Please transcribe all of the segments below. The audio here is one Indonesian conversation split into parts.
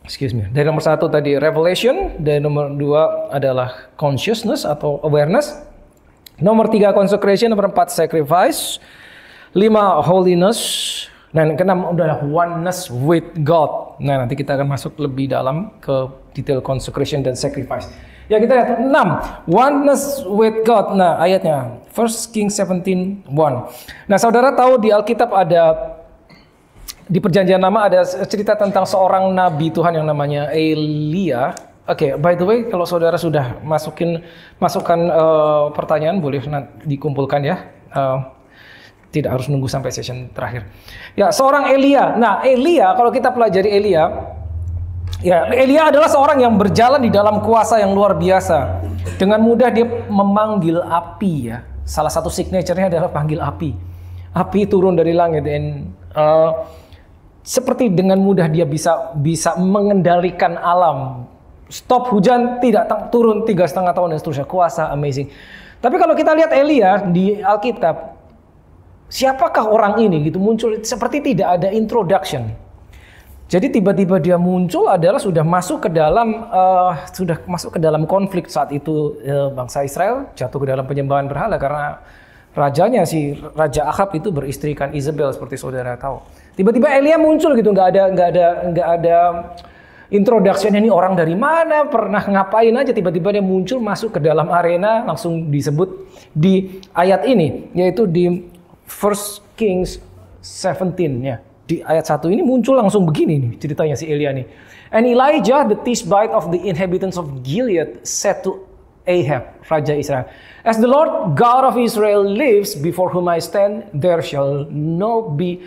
Dari nomor 1 tadi revelation, dari nomor 2 adalah consciousness atau awareness. Nomor 3 consecration, nomor 4 sacrifice, 5 holiness, dan ke-6 adalah oneness with God. Nah, nanti kita akan masuk lebih dalam ke detail consecration dan sacrifice. Ya, kita lihat 6, oneness with God. Nah, ayatnya 1 Kings 17:1. Nah, saudara tahu di Alkitab ada, di Perjanjian Lama ada cerita tentang seorang nabi Tuhan yang namanya Elia. Oke, by the way, kalau saudara sudah masukkan pertanyaan, boleh dikumpulkan ya. Tidak harus nunggu sampai session terakhir. Ya, seorang Elia. Nah, Elia, kalau kita pelajari Elia, ya, Elia adalah seorang yang berjalan di dalam kuasa yang luar biasa. Dengan mudah dia memanggil api ya. Salah satu signature-nya adalah panggil api. Api turun dari langit dan seperti dengan mudah dia bisa mengendalikan alam. Stop hujan, tidak turun 3,5 tahun dan seterusnya. Kuasa amazing. Tapi kalau kita lihat Elia di Alkitab, siapakah orang ini gitu muncul seperti tidak ada introduction. Jadi tiba-tiba dia muncul adalah sudah masuk ke dalam konflik saat itu. Bangsa Israel jatuh ke dalam penyembahan berhala karena rajanya Raja Ahab itu beristrikan Isabel seperti saudara tahu. Tiba-tiba Elia muncul gitu, nggak ada introduction, ini orang dari mana, pernah ngapain aja, tiba-tiba dia muncul masuk ke dalam arena, langsung disebut di ayat ini, yaitu di 1 Kings 17 ya. Di ayat 1 ini muncul langsung begini nih ceritanya si Elia nih. And Elijah, the Tishbite of the inhabitants of Gilead, said to Ahab, Raja Israel, as the Lord God of Israel lives, before whom I stand, there shall no be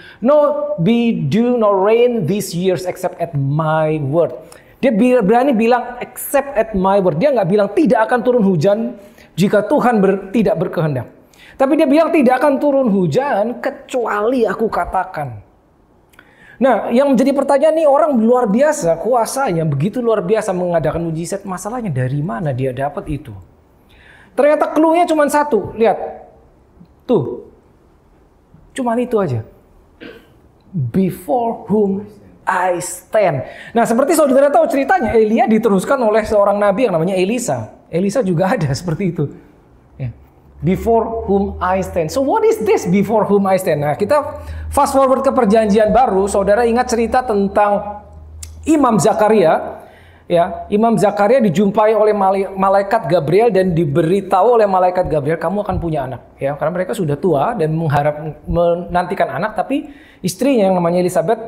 dew nor rain these years except at my word. Dia berani bilang except at my word. Dia nggak bilang tidak akan turun hujan jika Tuhan tidak berkehendak. Tapi dia bilang tidak akan turun hujan kecuali aku katakan. Nah, yang menjadi pertanyaan nih, orang luar biasa, kuasanya begitu luar biasa mengadakan mujizat. Masalahnya dari mana dia dapat itu? Ternyata clue-nya cuma satu. Lihat. Tuh. Cuman itu aja. Before whom I stand. Nah, seperti saudara tahu ceritanya, Elia diteruskan oleh seorang nabi yang namanya Elisa. Elisa juga ada seperti itu. Before whom I stand. So what is this before whom I stand? Nah, kita fast forward ke perjanjian baru. Saudara ingat cerita tentang Imam Zakaria. Ya, Imam Zakaria dijumpai oleh malaikat Gabriel dan diberitahu oleh malaikat Gabriel, kamu akan punya anak. Ya, karena mereka sudah tua dan menantikan anak, tapi istrinya yang namanya Elizabeth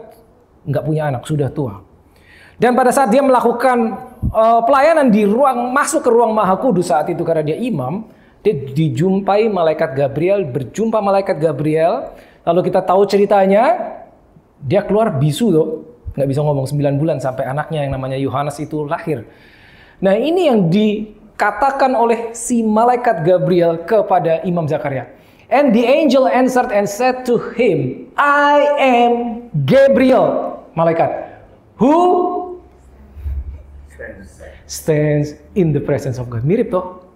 nggak punya anak, sudah tua. Dan pada saat dia melakukan pelayanan masuk ke ruang Maha Kudus saat itu karena dia imam, dia dijumpai malaikat Gabriel, berjumpa malaikat Gabriel. Lalu kita tahu ceritanya, dia keluar bisu loh. Nggak bisa ngomong 9 bulan sampai anaknya yang namanya Yohanes itu lahir. Nah, ini yang dikatakan oleh si malaikat Gabriel kepada Imam Zakaria. And the angel answered and said to him, I am Gabriel, malaikat, who stands in the presence of God. Mirip toh?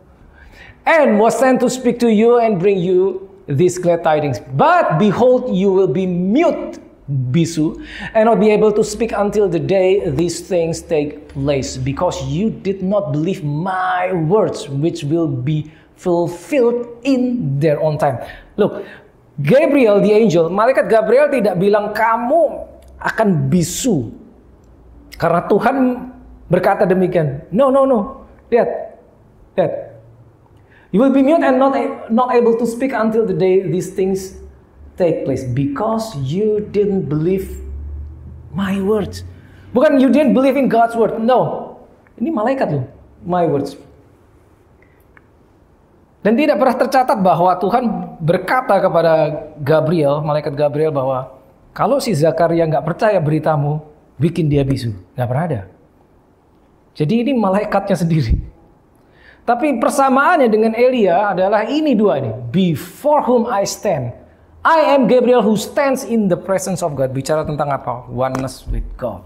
And was sent to speak to you and bring you these glad tidings. But behold, you will be mute, bisu, and not be able to speak until the day these things take place, because you did not believe my words, which will be fulfilled in their own time. Look, Gabriel, the angel, malaikat Gabriel tidak bilang kamu akan bisu karena Tuhan berkata demikian. No. Lihat. You will be mute and not able to speak until the day these things take place, because you didn't believe my words. Bukan you didn't believe in God's word. No. Ini malaikat loh. My words. Dan tidak pernah tercatat bahwa Tuhan berkata kepada Gabriel, malaikat Gabriel, bahwa kalau si Zakaria nggak percaya beritamu, bikin dia bisu. Nggak pernah ada. Jadi ini malaikatnya sendiri. Tapi persamaannya dengan Elia adalah ini dua nih. Before whom I stand. I am Gabriel who stands in the presence of God. Bicara tentang apa? Oneness with God.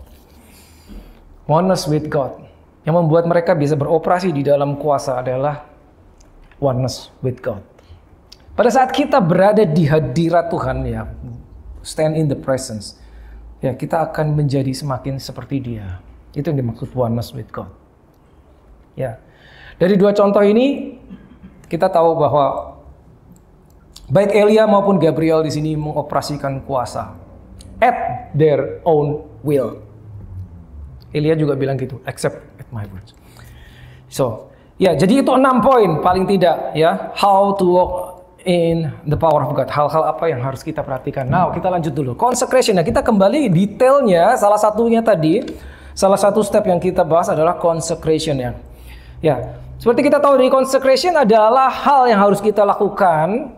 Oneness with God. Yang membuat mereka bisa beroperasi di dalam kuasa adalah oneness with God. Pada saat kita berada di hadirat Tuhan, ya, stand in the presence, ya, kita akan menjadi semakin seperti Dia. Itu yang dimaksud oneness with God. Ya. Dari dua contoh ini kita tahu bahwa baik Elia maupun Gabriel di sini mengoperasikan kuasa at their own will. Elia juga bilang gitu, except at my words. So, ya, jadi itu 6 poin paling tidak ya, how to walk in the power of God. Hal-hal apa yang harus kita perhatikan. Nah, kita lanjut dulu. Consecration. Nah, kita kembali detailnya. Salah satunya tadi, salah satu step yang kita bahas adalah consecration ya. Ya, seperti kita tahu dari consecration adalah hal yang harus kita lakukan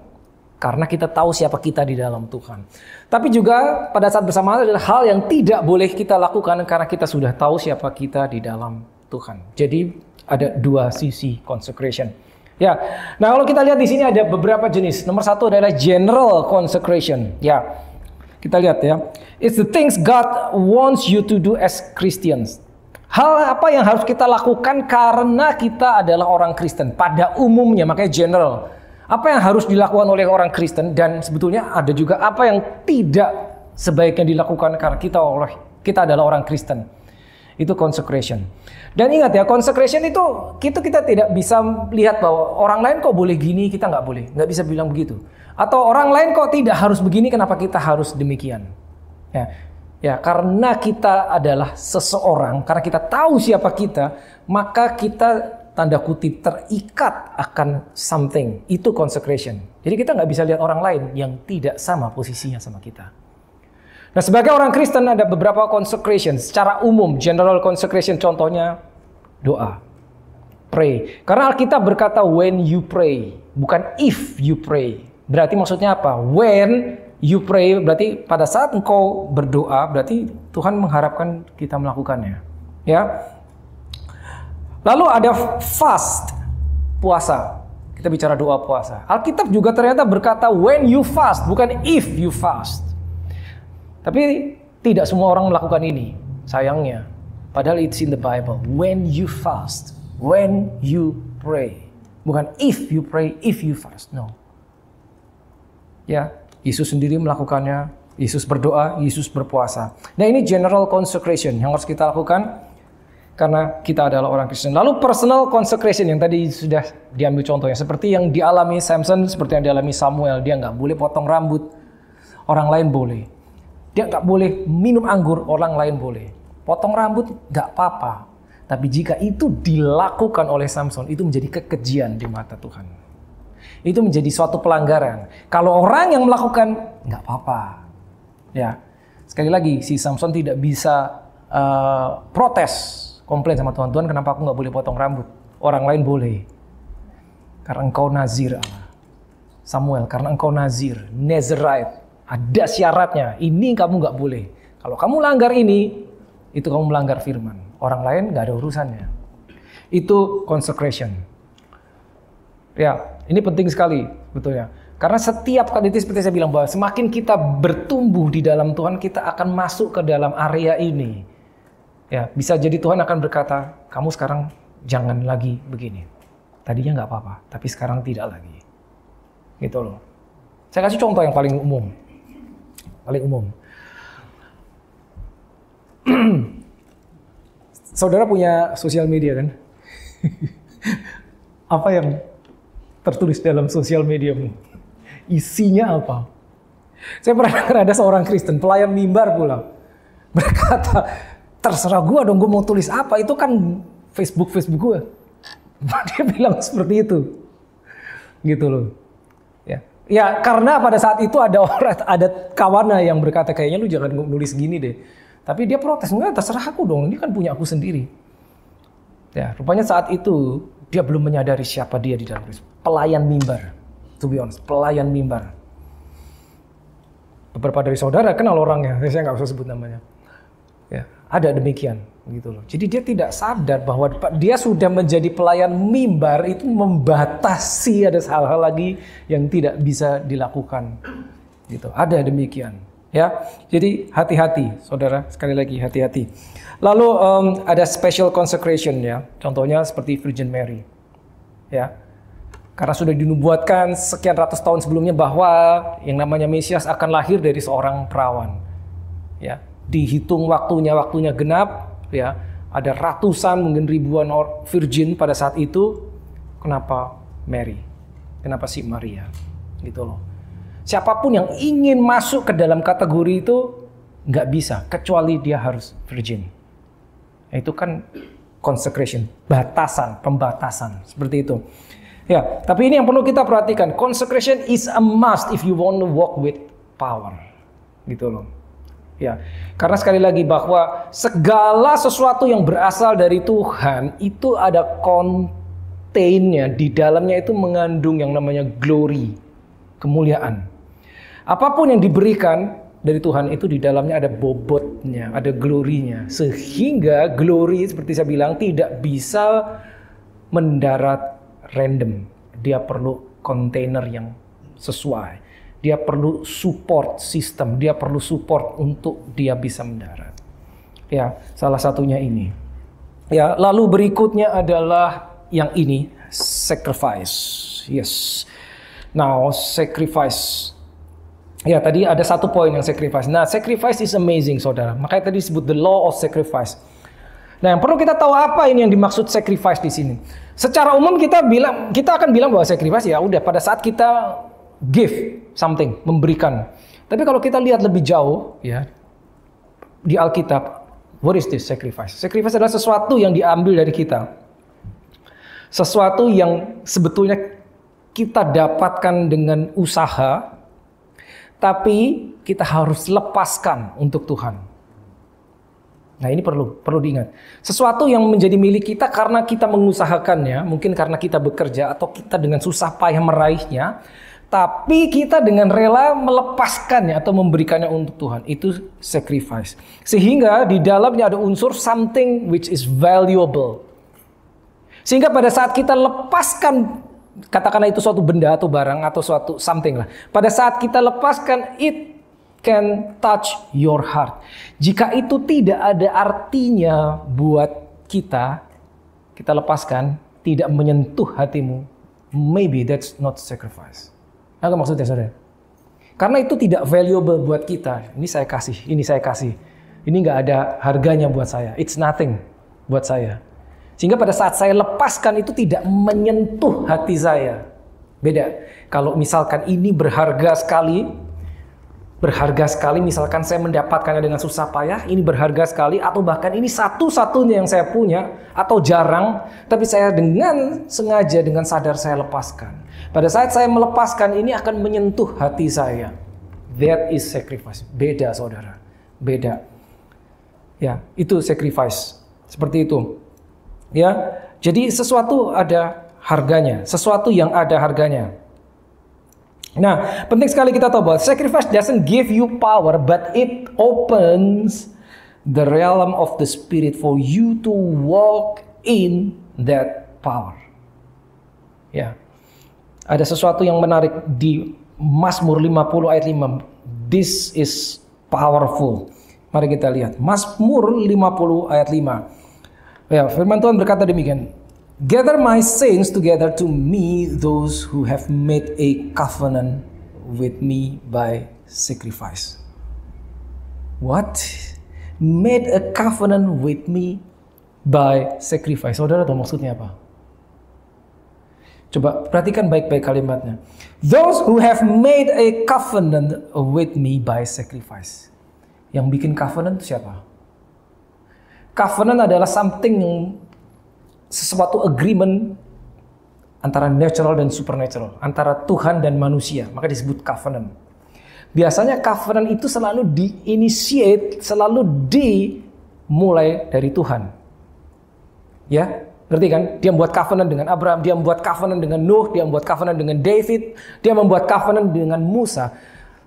karena kita tahu siapa kita di dalam Tuhan. Tapi juga pada saat bersamaan adalah hal yang tidak boleh kita lakukan karena kita sudah tahu siapa kita di dalam Tuhan. Jadi ada dua sisi consecration. Ya, nah kalau kita lihat di sini ada beberapa jenis. Nomor satu adalah general consecration. Ya, kita lihat ya. It's the things God wants you to do as Christians. Hal apa yang harus kita lakukan karena kita adalah orang Kristen pada umumnya, makanya general. Apa yang harus dilakukan oleh orang Kristen dan sebetulnya ada juga apa yang tidak sebaiknya dilakukan karena kita adalah orang Kristen. Itu consecration. Dan ingat ya, consecration itu kita tidak bisa lihat bahwa orang lain kok boleh gini, kita nggak boleh. Nggak bisa bilang begitu. Atau orang lain kok tidak harus begini, kenapa kita harus demikian. Ya, karena kita adalah seseorang, karena kita tahu siapa kita, maka kita tanda kutip terikat akan something. Itu consecration. Jadi kita nggak bisa lihat orang lain yang tidak sama posisinya sama kita. Nah, sebagai orang Kristen ada beberapa consecration secara umum, general consecration, contohnya doa, pray. Karena Alkitab berkata when you pray, bukan if you pray. Berarti maksudnya apa? When you pray berarti pada saat engkau berdoa, berarti Tuhan mengharapkan kita melakukannya. Ya. Lalu ada fast, puasa. Kita bicara doa puasa. Alkitab juga ternyata berkata when you fast, bukan if you fast. Tapi tidak semua orang melakukan ini, sayangnya. Padahal it's in the Bible. When you fast, when you pray. Bukan if you pray, if you fast. No. Ya, Yesus sendiri melakukannya. Yesus berdoa, Yesus berpuasa. Nah, ini general consecration yang harus kita lakukan karena kita adalah orang Kristen. Lalu personal consecration yang tadi sudah diambil contohnya. Seperti yang dialami Samson, seperti yang dialami Samuel. Dia nggak boleh potong rambut, orang lain boleh. Dia nggak boleh minum anggur, orang lain boleh. Potong rambut nggak apa-apa. Tapi jika itu dilakukan oleh Samson, itu menjadi kekejian di mata Tuhan. Itu menjadi suatu pelanggaran. Kalau orang yang melakukan, nggak apa-apa. Ya, sekali lagi si Samson tidak bisa protes, komplain sama Tuhan. Tuhan, kenapa aku nggak boleh potong rambut? Orang lain boleh. Karena engkau nazir Allah. Samuel, karena engkau nazir, Nazirite. Ada syaratnya, ini kamu nggak boleh. Kalau kamu langgar ini, itu kamu melanggar firman. Orang lain nggak ada urusannya. Itu consecration. Ya, ini penting sekali, betulnya. Karena setiap kali itu seperti saya bilang bahwa semakin kita bertumbuh di dalam Tuhan, kita akan masuk ke dalam area ini. Ya, bisa jadi Tuhan akan berkata, kamu sekarang jangan lagi begini. Tadinya nggak apa-apa, tapi sekarang tidak lagi. Gitu loh. Saya kasih contoh yang paling umum. Paling umum. Saudara punya sosial media kan? Apa yang tertulis dalam sosial mediamu? Isinya apa? Saya pernah dengar ada seorang Kristen, pelayan mimbar pula, berkata, terserah gue dong, gue mau tulis apa, itu kan Facebook gue. Dia bilang seperti itu. Gitu loh. Ya, karena pada saat itu ada kawannya yang berkata, kayaknya lu jangan nulis gini deh. Tapi dia protes, enggak, terserah aku dong, ini kan punya aku sendiri. Ya, rupanya saat itu dia belum menyadari siapa dia di dalam Kristus. Pelayan mimbar, to be honest, pelayan mimbar. Beberapa dari saudara kenal orangnya, saya nggak usah sebut namanya. Ya, ada demikian, gitu loh. Jadi dia tidak sadar bahwa dia sudah menjadi pelayan mimbar, itu membatasi ada hal-hal lagi yang tidak bisa dilakukan. Gitu, ada demikian. Ya, jadi hati-hati, saudara. Sekali lagi hati-hati. Lalu ada special consecration ya. Contohnya seperti Virgin Mary. Ya, karena sudah dinubuatkan sekian ratus tahun sebelumnya bahwa yang namanya Mesias akan lahir dari seorang perawan. Ya, dihitung waktunya genap. Ya, ada ratusan mungkin ribuan virgin pada saat itu. Kenapa Mary? Kenapa si Maria? Gitu loh. Siapapun yang ingin masuk ke dalam kategori itu nggak bisa, kecuali dia harus virgin. Itu kan consecration, batasan, pembatasan, seperti itu. Ya, tapi ini yang perlu kita perhatikan. Consecration is a must if you want to walk with power. Gitu loh. Ya, karena sekali lagi bahwa segala sesuatu yang berasal dari Tuhan itu ada kontennya, di dalamnya itu mengandung yang namanya glory, kemuliaan. Apapun yang diberikan dari Tuhan itu di dalamnya ada bobotnya, ada glory-nya. Sehingga glory seperti saya bilang tidak bisa mendarat random. Dia perlu kontainer yang sesuai. Dia perlu support system, dia perlu support untuk dia bisa mendarat. Ya, salah satunya ini. Ya, lalu berikutnya adalah yang ini, sacrifice. Yes. Now, sacrifice. Ya, tadi ada satu poin yang sacrifice. Nah, sacrifice is amazing, saudara. Makanya tadi disebut the law of sacrifice. Nah, yang perlu kita tahu apa ini yang dimaksud sacrifice di sini. Secara umum kita akan bilang bahwa sacrifice ya udah pada saat kita give something, memberikan. Tapi kalau kita lihat lebih jauh ya di Alkitab, what is this sacrifice? Sacrifice adalah sesuatu yang diambil dari kita. Sesuatu yang sebetulnya kita dapatkan dengan usaha, tapi kita harus lepaskan untuk Tuhan. Nah, ini perlu diingat. Sesuatu yang menjadi milik kita karena kita mengusahakannya, mungkin karena kita bekerja atau kita dengan susah payah meraihnya, tapi kita dengan rela melepaskannya atau memberikannya untuk Tuhan. Itu sacrifice. Sehingga di dalamnya ada unsur something which is valuable. Sehingga pada saat kita lepaskan, katakanlah itu suatu benda atau barang atau suatu something lah. Pada saat kita lepaskan, it can touch your heart. Jika itu tidak ada artinya buat kita lepaskan, tidak menyentuh hatimu, maybe that's not sacrifice. Apa maksudnya, saudara? Karena itu tidak valuable buat kita. Ini saya kasih, ini saya kasih. Ini nggak ada harganya buat saya. It's nothing buat saya. Sehingga pada saat saya lepaskan itu tidak menyentuh hati saya. Beda. Kalau misalkan ini berharga sekali misalkan saya mendapatkannya dengan susah payah, ini berharga sekali, atau bahkan ini satu-satunya yang saya punya, atau jarang, tapi saya dengan sengaja, dengan sadar saya lepaskan. Pada saat saya melepaskan, ini akan menyentuh hati saya. That is sacrifice. Beda, saudara. Beda. Ya, itu sacrifice. Seperti itu. Ya, jadi sesuatu ada harganya. Sesuatu yang ada harganya. Nah, penting sekali kita tahu bahwa sacrifice doesn't give you power, but it opens the realm of the spirit for you to walk in that power. Ya. Ada sesuatu yang menarik di Mazmur 50 ayat 5. This is powerful. Mari kita lihat. Mazmur 50 ayat 5. Ya, firman Tuhan berkata demikian. Gather my saints together to me, those who have made a covenant with me by sacrifice. What? Made a covenant with me by sacrifice. Saudara tahu maksudnya apa? Coba perhatikan baik-baik kalimatnya. Those who have made a covenant with me by sacrifice. Yang bikin covenant itu siapa? Covenant adalah something yang sesuatu agreement antara natural dan supernatural, antara Tuhan dan manusia, maka disebut covenant. Biasanya covenant itu selalu di-initiate, selalu dimulai dari Tuhan. Ya, ngerti kan? Dia membuat covenant dengan Abraham, dia membuat covenant dengan Nuh, dia membuat covenant dengan David, dia membuat covenant dengan Musa.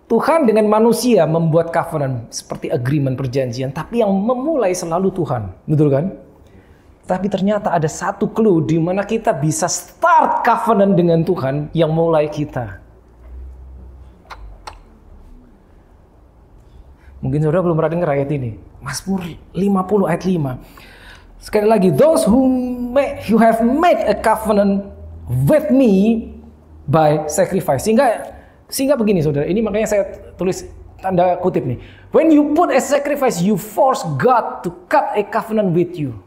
Tuhan dengan manusia membuat covenant seperti agreement, perjanjian, tapi yang memulai selalu Tuhan. Betul kan? Tapi ternyata ada satu clue di mana kita bisa start covenant dengan Tuhan yang mulai kita. Mungkin saudara belum pernah dengar ayat ini. Mazmur 50 ayat 5. Sekali lagi, those who have made a covenant with me by sacrifice. Sehingga begini saudara, ini makanya saya tulis tanda kutip nih. When you put a sacrifice, you force God to cut a covenant with you.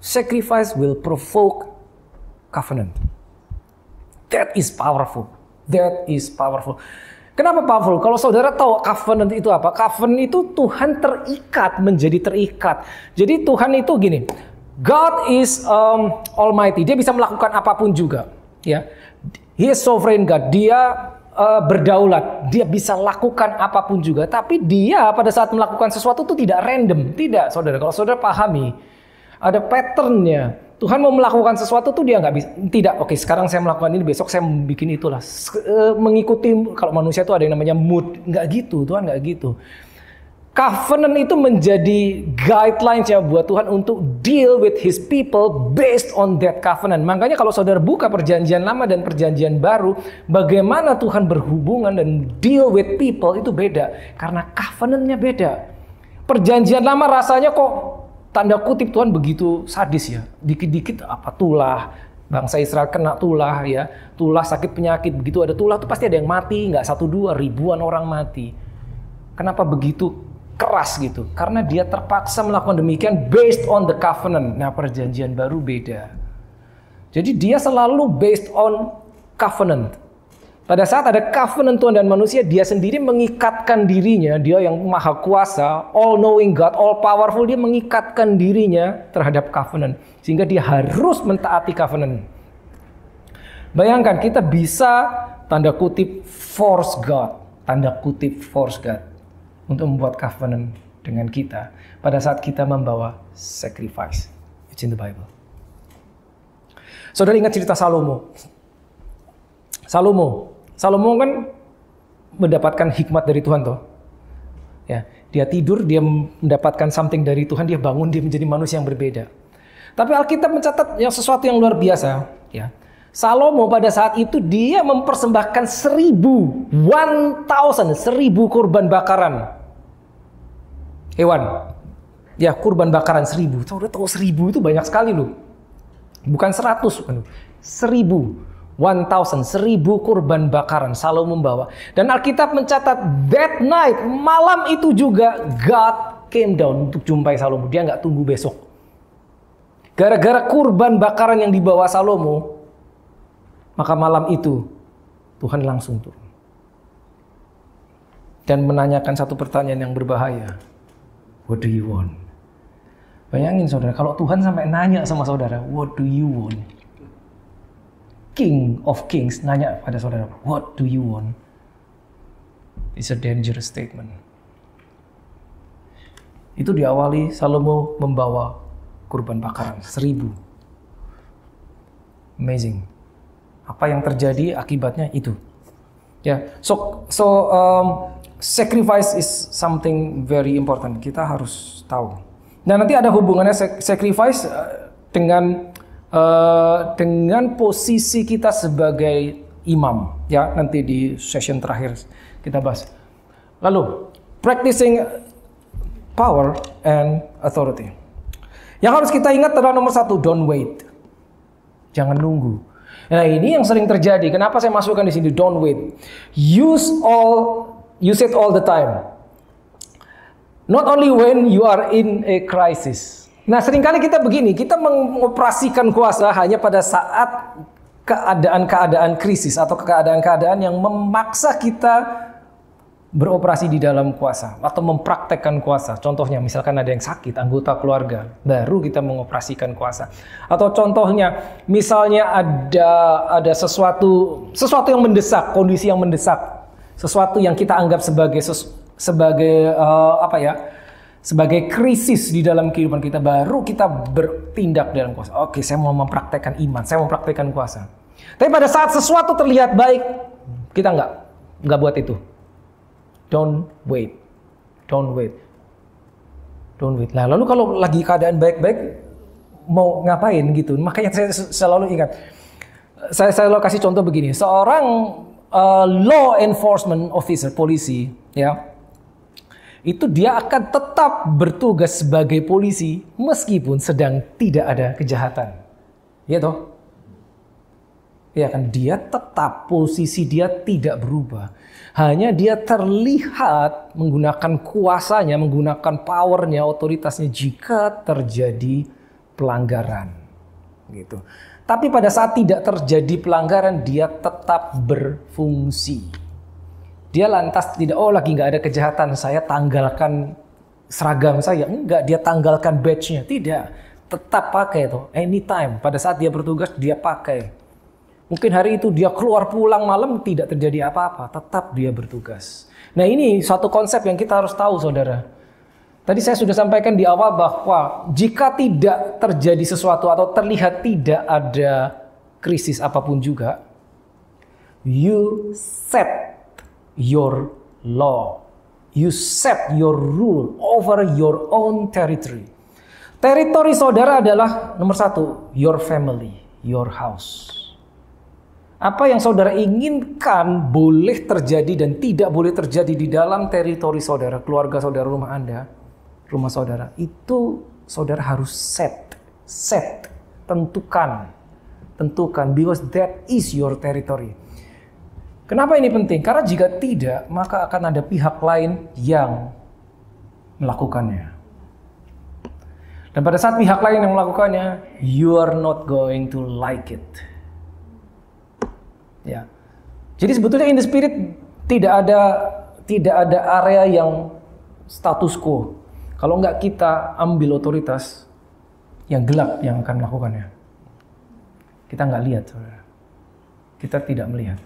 Sacrifice will provoke covenant. That is powerful. That is powerful. Kenapa powerful? Kalau saudara tahu covenant itu apa? Covenant itu Tuhan terikat, menjadi terikat. Jadi Tuhan itu gini, God is Almighty. Dia bisa melakukan apapun juga. Ya, He is sovereign God. Dia berdaulat. Dia bisa lakukan apapun juga. Tapi dia pada saat melakukan sesuatu itu tidak random. Tidak, saudara. Kalau saudara pahami, ada patternnya. Tuhan mau melakukan sesuatu tuh dia nggak bisa. Tidak, oke sekarang saya melakukan ini, besok saya bikin itulah. Mengikuti, kalau manusia itu ada yang namanya mood. Nggak gitu, Tuhan nggak gitu. Covenant itu menjadi guidelines ya buat Tuhan untuk deal with His people based on that covenant. Makanya kalau saudara buka perjanjian lama dan perjanjian baru, bagaimana Tuhan berhubungan dan deal with people itu beda. Karena covenantnya beda. Perjanjian lama rasanya kok tanda kutip Tuhan begitu sadis ya. Dikit-dikit apa tulah. Bangsa Israel kena tulah ya. Tulah sakit penyakit. Begitu ada tulah tuh pasti ada yang mati. Nggak 1-2, ribuan orang mati. Kenapa begitu keras gitu? Karena dia terpaksa melakukan demikian based on the covenant. Nah, perjanjian baru beda. Jadi dia selalu based on covenant. Pada saat ada covenant Tuhan dan manusia, dia sendiri mengikatkan dirinya, dia yang maha kuasa, all knowing God, all powerful, dia mengikatkan dirinya terhadap covenant. Sehingga dia harus mentaati covenant. Bayangkan kita bisa tanda kutip force God, tanda kutip force God untuk membuat covenant dengan kita pada saat kita membawa sacrifice. It's in the Bible. Saudara ingat cerita Salomo. Salomo kan mendapatkan hikmat dari Tuhan toh. Ya, dia tidur, dia mendapatkan something dari Tuhan, dia bangun, dia menjadi manusia yang berbeda. Tapi Alkitab mencatat yang sesuatu yang luar biasa, ya. Salomo pada saat itu dia mempersembahkan 1000 kurban bakaran hewan. Ya, kurban bakaran 1000. Saudara tahu 1000 itu banyak sekali loh. Bukan 100, bukan. 1000 kurban bakaran Salomo membawa. Dan Alkitab mencatat that night, malam itu juga God came down untuk jumpai Salomo. Dia nggak tunggu besok. Gara-gara kurban bakaran yang dibawa Salomo, maka malam itu Tuhan langsung turun dan menanyakan satu pertanyaan yang berbahaya. What do you want? Bayangin saudara, kalau Tuhan sampai nanya sama saudara, what do you want? King of Kings nanya pada saudara, what do you want? It's a dangerous statement. Itu diawali Salomo membawa kurban bakaran 1000. Amazing. Apa yang terjadi akibatnya itu. Ya, sacrifice is something very important. Kita harus tahu. Dan nanti ada hubungannya sacrifice dengan posisi kita sebagai imam. Ya, nanti di session terakhir kita bahas. Lalu, practicing power and authority. Yang harus kita ingat adalah nomor 1, don't wait. Jangan nunggu. Nah, ini yang sering terjadi. Kenapa saya masukkan di sini don't wait. Use it all the time. Not only when you are in a crisis. Nah, seringkali kita begini, kita mengoperasikan kuasa hanya pada saat keadaan-keadaan krisis atau keadaan-keadaan yang memaksa kita beroperasi di dalam kuasa atau mempraktekkan kuasa. Contohnya misalkan ada yang sakit, anggota keluarga, baru kita mengoperasikan kuasa. Atau contohnya misalnya ada sesuatu yang mendesak, kondisi yang mendesak, sesuatu yang kita anggap sebagai krisis di dalam kehidupan kita, baru kita bertindak dalam kuasa. Oke, saya mau mempraktekkan iman, saya mau mempraktekkan kuasa. Tapi pada saat sesuatu terlihat baik, kita nggak buat itu. Don't wait. Nah, lalu kalau lagi keadaan baik-baik, mau ngapain gitu? Makanya saya selalu ingat. Saya selalu kasih contoh begini. Seorang law enforcement officer, polisi, ya, itu dia akan tetap bertugas sebagai polisi meskipun sedang tidak ada kejahatan. Ya toh? Ya kan, dia tetap, posisi dia tidak berubah. Hanya dia terlihat menggunakan kuasanya, menggunakan powernya, otoritasnya jika terjadi pelanggaran gitu. Tapi pada saat tidak terjadi pelanggaran, dia tetap berfungsi. Dia lantas tidak, oh lagi nggak ada kejahatan, saya tanggalkan seragam saya. Enggak, dia tanggalkan badge-nya. Tidak, tetap pakai itu. Anytime, pada saat dia bertugas, dia pakai. Mungkin hari itu dia keluar pulang malam, tidak terjadi apa-apa. Tetap dia bertugas. Nah ini suatu konsep yang kita harus tahu, saudara. Tadi saya sudah sampaikan di awal bahwa jika tidak terjadi sesuatu atau terlihat tidak ada krisis apapun juga, you set your law. You set your rule over your own territory. Teritori saudara adalah nomor satu, your family, your house. Apa yang saudara inginkan boleh terjadi dan tidak boleh terjadi di dalam teritori saudara, keluarga saudara, rumah Anda, rumah saudara, itu saudara harus set, tentukan, because that is your territory. Kenapa ini penting? Karena jika tidak, maka akan ada pihak lain yang melakukannya. Dan pada saat pihak lain yang melakukannya, you are not going to like it. Ya. Jadi sebetulnya in the spirit tidak ada area yang status quo. Kalau enggak kita ambil otoritas, yang gelap yang akan melakukannya. Kita enggak lihat, saudara. Kita tidak melihat.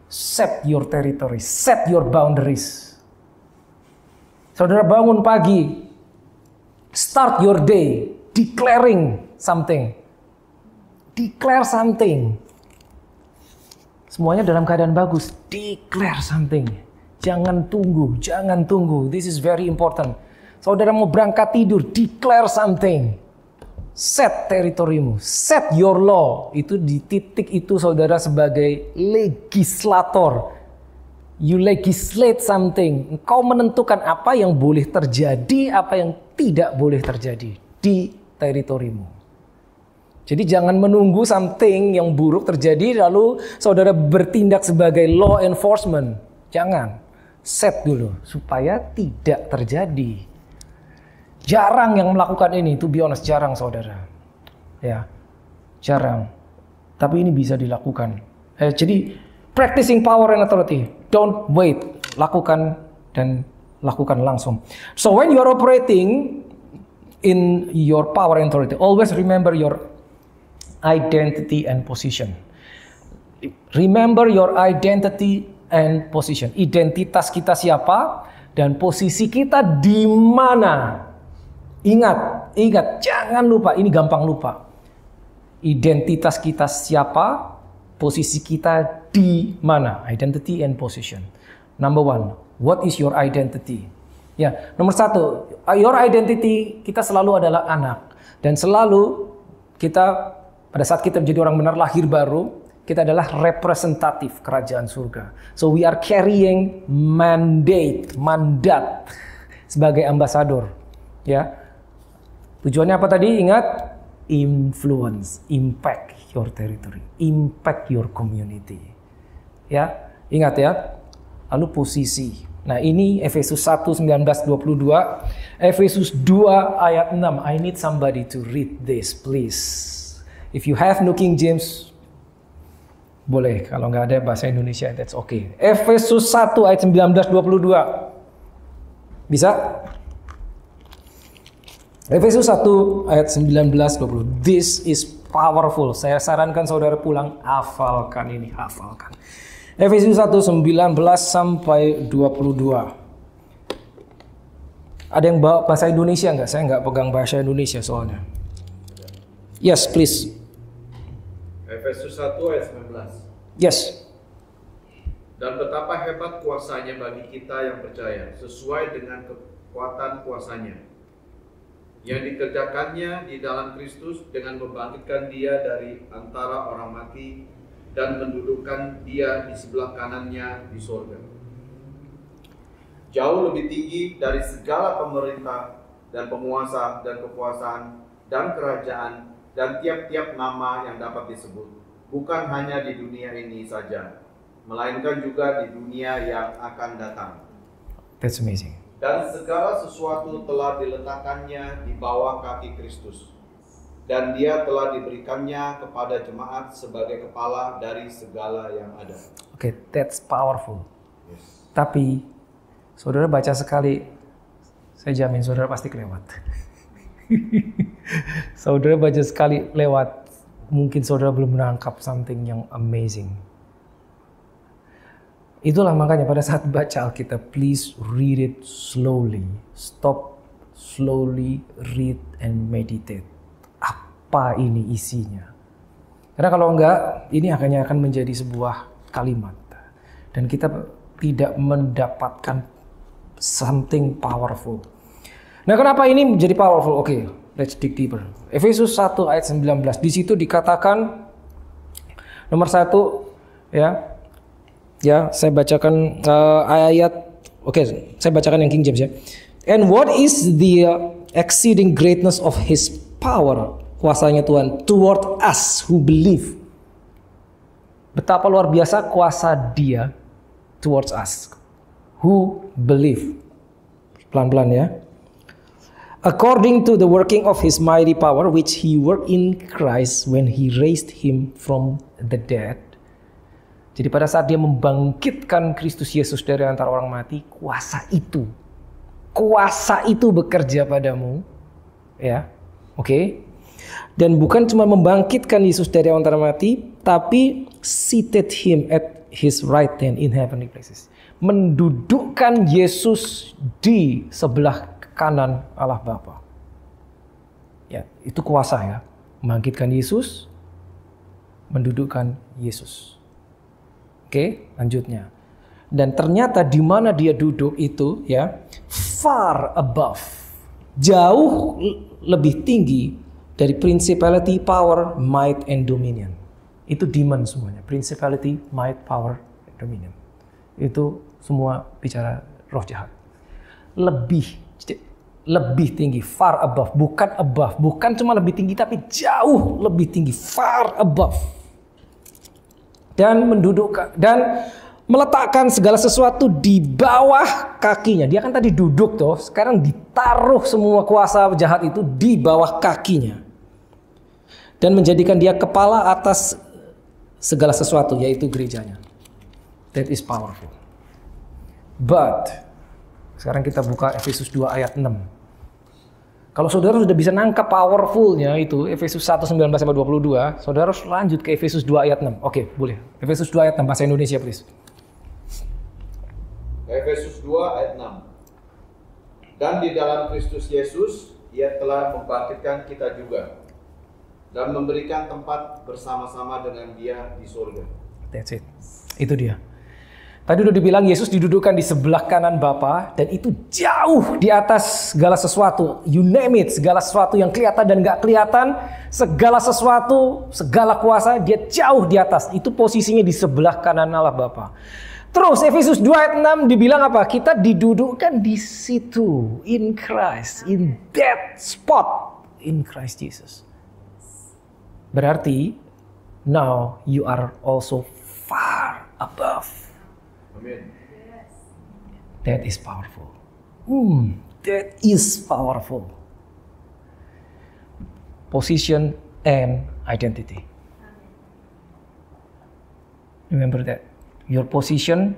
Set your territory, set your boundaries. Saudara bangun pagi, start your day declaring something. Declare something. Semuanya dalam keadaan bagus. Declare something. Jangan tunggu. This is very important. Saudara mau berangkat tidur, declare something. Set teritorimu, set your law. Itu di titik itu saudara sebagai legislator. You legislate something. Engkau menentukan apa yang boleh terjadi, apa yang tidak boleh terjadi di teritorimu. Jadi jangan menunggu something yang buruk terjadi lalu saudara bertindak sebagai law enforcement. Jangan. Set dulu supaya tidak terjadi. Jarang yang melakukan ini, to be honest, jarang saudara. Ya, jarang. Tapi ini bisa dilakukan. Jadi practicing power and authority. Don't wait. Lakukan dan lakukan langsung. So when you are operating in your power and authority, always remember your identity and position. Remember your identity and position. Identitas kita siapa dan posisi kita di mana. Ingat, jangan lupa, ini gampang lupa. Identitas kita siapa, posisi kita di mana. Identity and position. Number one, what is your identity? Ya, nomor satu, your identity kita selalu adalah anak. Dan selalu kita pada saat kita menjadi orang benar lahir baru, kita adalah representatif kerajaan surga. So we are carrying mandat sebagai ambasador. Ya. Tujuannya apa tadi? Ingat, influence, impact your territory, impact your community. Ya, ingat ya. Lalu posisi. Nah, ini Efesus 1 19-22, Efesus 2 ayat 6. I need somebody to read this, please. If you have New King James, boleh. Kalau nggak ada bahasa Indonesia, that's okay. Efesus 1 ayat 19-22. Bisa? Efesus 1 ayat 19-20. This is powerful. Saya sarankan saudara pulang, hafalkan ini, hafalkan. Efesus 1 19-22. Ada yang bawa bahasa Indonesia nggak? Saya nggak pegang bahasa Indonesia soalnya. Yes, please. Efesus 1 ayat 19. Yes. Dan betapa hebat kuasanya bagi kita yang percaya, sesuai dengan kekuatan kuasanya, yang dikerjakannya di dalam Kristus dengan membangkitkan dia dari antara orang mati dan mendudukkan dia di sebelah kanannya di sorga. Jauh lebih tinggi dari segala pemerintah dan penguasa dan kekuasaan dan kerajaan dan tiap-tiap nama yang dapat disebut, bukan hanya di dunia ini saja, melainkan juga di dunia yang akan datang. That's amazing. Dan segala sesuatu telah diletakkannya di bawah kaki Kristus. dan dia telah diberikannya kepada jemaat sebagai kepala dari segala yang ada. Oke, that's powerful. Yes. Tapi saudara baca sekali, saya jamin saudara pasti kelewat. Saudara baca sekali lewat, mungkin saudara belum menangkap something yang amazing. Itulah makanya pada saat baca Alkitab, please read it slowly. Stop, slowly read and meditate. Apa ini isinya? Karena kalau enggak, ini hanya akan menjadi sebuah kalimat. Dan kita tidak mendapatkan something powerful. Nah, kenapa ini menjadi powerful? Oke, let's dig deeper. Efesus 1 ayat 19. Di situ dikatakan nomor 1 ya. Ya, saya bacakan saya bacakan yang King James ya. And what is the exceeding greatness of his power, kuasanya Tuhan toward us who believe. Betapa luar biasa kuasa Dia towards us who believe. Pelan-pelan ya. According to the working of his mighty power which he worked in Christ when he raised him from the dead. Jadi pada saat dia membangkitkan Kristus Yesus dari antara orang mati, kuasa itu bekerja padamu, ya, oke. Dan bukan cuma membangkitkan Yesus dari antara mati, tapi seated him at his right hand in heavenly places. Mendudukkan Yesus di sebelah kanan Allah Bapa. Ya, itu kuasa ya, membangkitkan Yesus, mendudukkan Yesus. Oke, lanjutnya. Dan ternyata di mana dia duduk itu ya, far above, jauh lebih tinggi dari principality, power, might, and dominion. Itu demon semuanya. Principality, might, power, and dominion. Itu semua bicara roh jahat. Lebih tinggi, far above, bukan cuma lebih tinggi tapi jauh lebih tinggi, far above. Dan mendudukkan dan meletakkan segala sesuatu di bawah kakinya. Dia kan tadi duduk tuh, sekarang ditaruh semua kuasa jahat itu di bawah kakinya. Dan menjadikan dia kepala atas segala sesuatu, yaitu gerejanya. That is powerful. But sekarang kita buka Efesus 2 ayat 6. Kalau saudara sudah bisa nangkap powerfulnya itu, Efesus 1, 19-22, saudara harus lanjut ke Efesus 2 ayat 6. Oke, boleh. Efesus 2 ayat 6, bahasa Indonesia please. Efesus 2 ayat 6. Dan di dalam Kristus Yesus, Ia telah membangkitkan kita juga, dan memberikan tempat bersama-sama dengan Dia di surga. That's it. Itu dia. Tadi udah dibilang Yesus didudukkan di sebelah kanan Bapa, dan itu jauh di atas segala sesuatu. You name it, segala sesuatu yang kelihatan dan gak kelihatan, segala sesuatu, segala kuasa, dia jauh di atas. Itu posisinya di sebelah kanan Allah Bapa. Terus Efesus 2 ayat 6 dibilang apa? Kita didudukkan di situ, in Christ, in that spot, in Christ Jesus. Berarti, now you are also far above. Amin. That is powerful. That is powerful. Position and identity. Remember that. Your position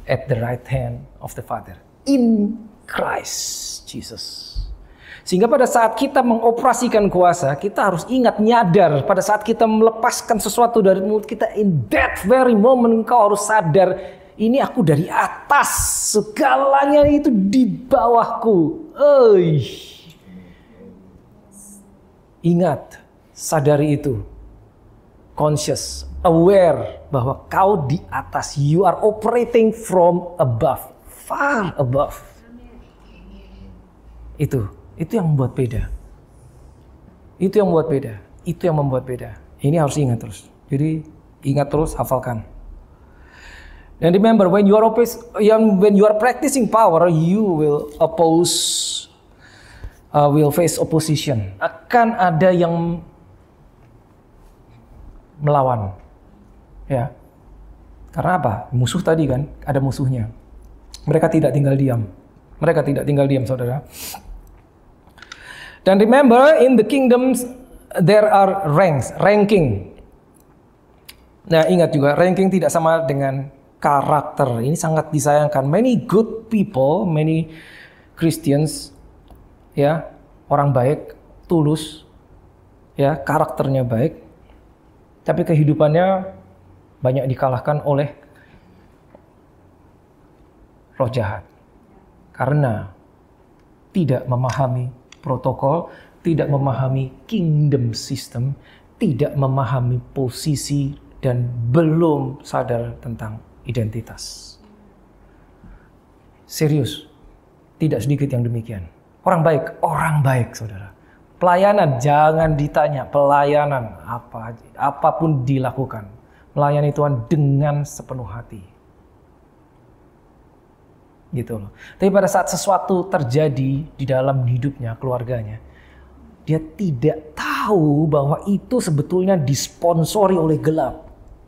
at the right hand of the Father. In Christ Jesus. Sehingga pada saat kita mengoperasikan kuasa, kita harus ingat, nyadar. Pada saat kita melepaskan sesuatu dari mulut kita, in that very moment engkau harus sadar, ini aku dari atas, segalanya itu di bawahku. Ingat, sadari itu. Conscious, aware bahwa kau di atas. You are operating from above, far above. Itu yang membuat beda. Itu yang membuat beda. Itu yang membuat beda. Ini harus ingat terus. Jadi ingat terus, hafalkan. And remember, when you are practicing power, you will face opposition. Akan ada yang melawan, ya. Karena apa? Musuh tadi kan, ada musuhnya. Mereka tidak tinggal diam. Saudara. Dan remember, in the kingdoms, there are ranking. Nah, ingat juga ranking tidak sama dengan karakter. Ini sangat disayangkan. Many good people, many Christians, ya, orang baik, tulus, ya, karakternya baik, tapi kehidupannya banyak dikalahkan oleh roh jahat. Karena tidak memahami protokol, tidak memahami kingdom system, tidak memahami posisi, dan belum sadar tentang identitas. Serius, tidak sedikit yang demikian. Orang baik, saudara. Pelayanan, jangan ditanya, pelayanan apapun dilakukan. Melayani Tuhan dengan sepenuh hati. Gitu loh. Tapi pada saat sesuatu terjadi di dalam hidupnya, keluarganya, dia tidak tahu bahwa itu sebetulnya disponsori oleh gelap.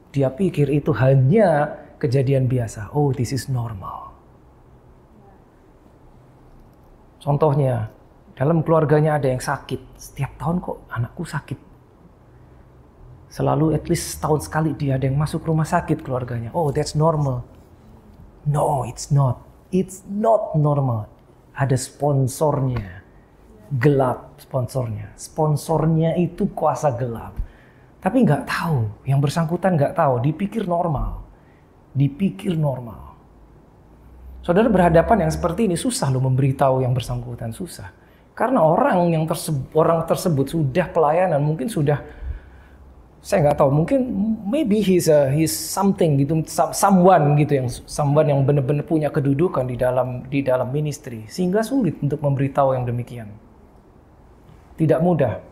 Dia pikir itu hanya kejadian biasa. Oh, this is normal. Contohnya, dalam keluarganya ada yang sakit. Setiap tahun kok anakku sakit. Selalu at least setahun sekali dia ada yang masuk rumah sakit keluarganya. Oh, that's normal. No, it's not. It's not normal. Ada sponsornya. Gelap sponsornya. Sponsornya itu kuasa gelap. Tapi nggak tahu, yang bersangkutan nggak tahu, dipikir normal. Saudara berhadapan yang seperti ini susah loh memberitahu yang bersangkutan, susah. Karena orang tersebut sudah pelayanan, mungkin sudah, saya nggak tahu, mungkin maybe he's something gitu, someone yang benar-benar punya kedudukan di dalam ministry, sehingga sulit untuk memberitahu yang demikian. Tidak mudah.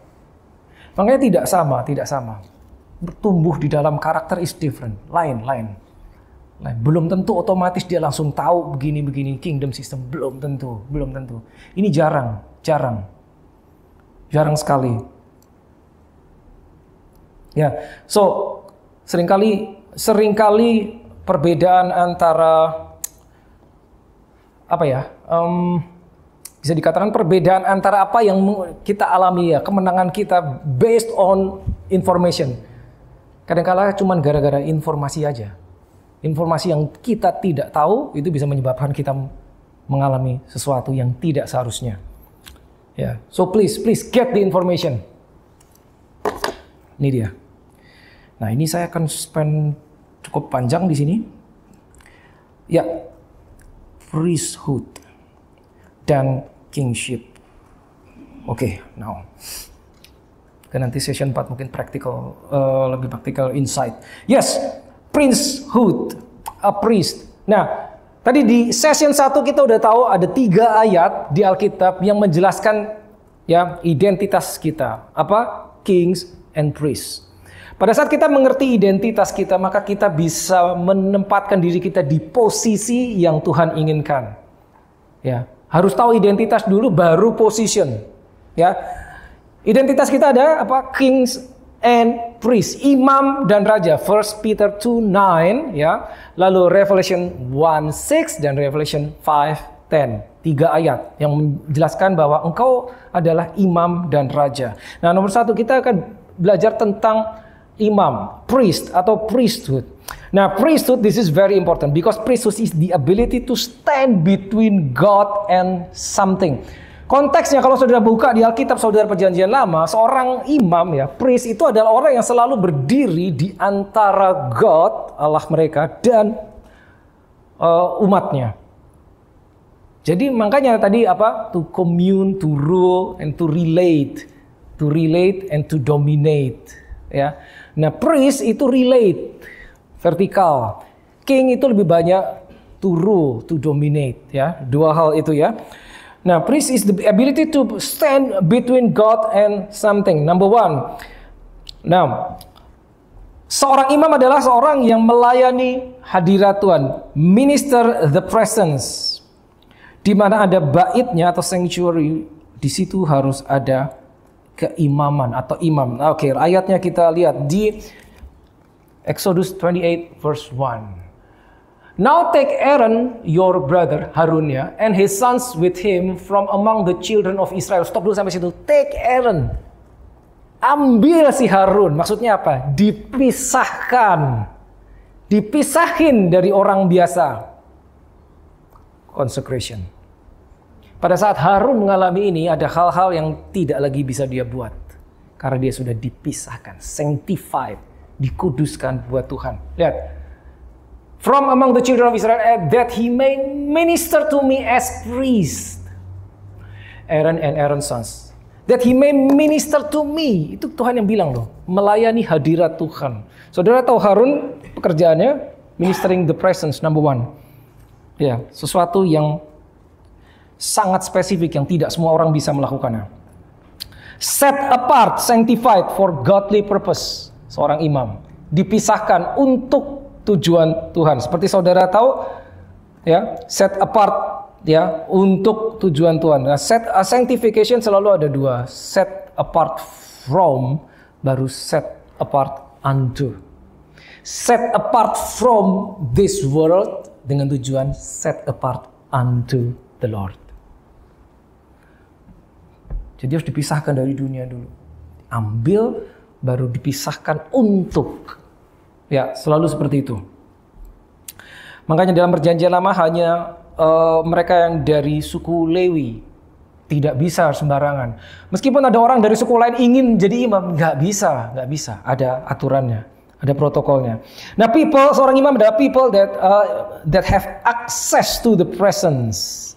Makanya tidak sama. Bertumbuh di dalam karakter is different. Lain. Belum tentu otomatis dia langsung tahu begini kingdom system. Belum tentu. Ini jarang sekali. Ya, so seringkali perbedaan antara bisa dikatakan perbedaan antara apa yang kita alami, ya, kemenangan kita based on information. Kadang-kala cuma gara-gara informasi aja. Informasi yang kita tidak tahu itu bisa menyebabkan kita mengalami sesuatu yang tidak seharusnya. Ya, so please get the information. Ini dia. Nah, ini saya akan spend cukup panjang di sini. Ya, priesthood dan kingship. Oke, now. Nanti session 4 mungkin lebih practical insight. Yes, priesthood, a priest. Nah, tadi di session 1 kita udah tahu ada 3 ayat di Alkitab yang menjelaskan, ya, identitas kita. Apa? Kings and priests. Pada saat kita mengerti identitas kita, maka kita bisa menempatkan diri kita di posisi yang Tuhan inginkan. Ya, harus tahu identitas dulu baru position. Ya. Identitas kita ada apa? Kings and priests, imam dan raja. 1 Peter 2:9, ya. Lalu Revelation 1:6 dan Revelation 5:10. 3 ayat yang menjelaskan bahwa engkau adalah imam dan raja. Nah, nomor 1 kita akan belajar tentang imam, priest atau priesthood. Nah, priesthood, this is very important because priesthood is the ability to stand between God and something. Konteksnya kalau saudara buka di Alkitab saudara Perjanjian Lama, seorang imam, ya, priest itu adalah orang yang selalu berdiri di antara God, Allah mereka, dan umatnya. Jadi makanya tadi apa? To commune, to rule, and to relate and to dominate. Ya, nah priest itu relate, vertikal. King itu lebih banyak to rule, to dominate. Ya, 2 hal itu ya. Nah, priest is the ability to stand between God and something. Number 1. Nah, seorang imam adalah seorang yang melayani hadirat Tuhan, minister the presence. Di mana ada baitnya atau sanctuary, di situ harus ada keimaman atau imam. Oke, ayatnya kita lihat di Exodus 28 verse 1. Now take Aaron, your brother, Harun, ya, and his sons with him from among the children of Israel. Stop dulu sampai situ. Take Aaron. ambil si Harun. Maksudnya apa? Dipisahkan. Dipisahin dari orang biasa. Consecration. Pada saat Harun mengalami ini, ada hal-hal yang tidak lagi bisa dia buat. Karena dia sudah dipisahkan, sanctified, dikuduskan buat Tuhan. Lihat. From among the children of Israel, that he may minister to me as priest. Aaron and Aaron's sons. That he may minister to me. Itu Tuhan yang bilang loh. Melayani hadirat Tuhan. Saudara tahu Harun pekerjaannya ministering the presence, number one. Ya, sesuatu yang sangat spesifik yang tidak semua orang bisa melakukannya. Set apart, sanctified for godly purpose. Seorang imam dipisahkan untuk tujuan Tuhan. Seperti saudara tahu, ya, set apart, ya, untuk tujuan Tuhan. Nah, sanctification selalu ada dua. Set apart from, baru set apart unto. Set apart from this world dengan tujuan set apart unto the Lord. Jadi harus dipisahkan dari dunia dulu. Ambil, baru dipisahkan untuk. Ya, selalu seperti itu. Makanya dalam perjanjian lama hanya mereka yang dari suku Lewi tidak bisa sembarangan. Meskipun ada orang dari suku lain ingin jadi imam, nggak bisa. Ada aturannya, ada protokolnya. Nah, seorang imam adalah people that have access to the presence.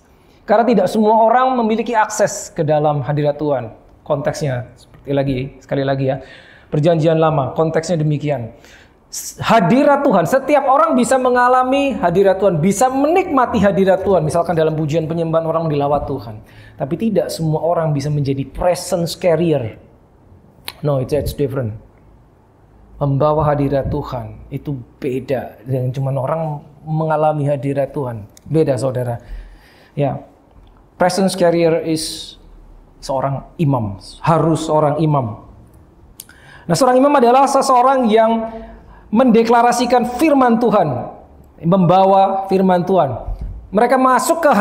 Karena tidak semua orang memiliki akses ke dalam hadirat Tuhan. Konteksnya sekali lagi ya. Perjanjian lama, konteksnya demikian. Hadirat Tuhan, setiap orang bisa mengalami hadirat Tuhan, bisa menikmati hadirat Tuhan. Misalkan dalam pujian penyembahan orang dilawat Tuhan. Tapi tidak semua orang bisa menjadi presence carrier. No, it's different. Membawa hadirat Tuhan itu beda dengan cuma orang mengalami hadirat Tuhan. Beda, saudara. Ya, presence carrier is seorang imam, harus seorang imam. Nah, seorang imam adalah seseorang yang mendeklarasikan firman Tuhan, membawa firman Tuhan. Mereka masuk ke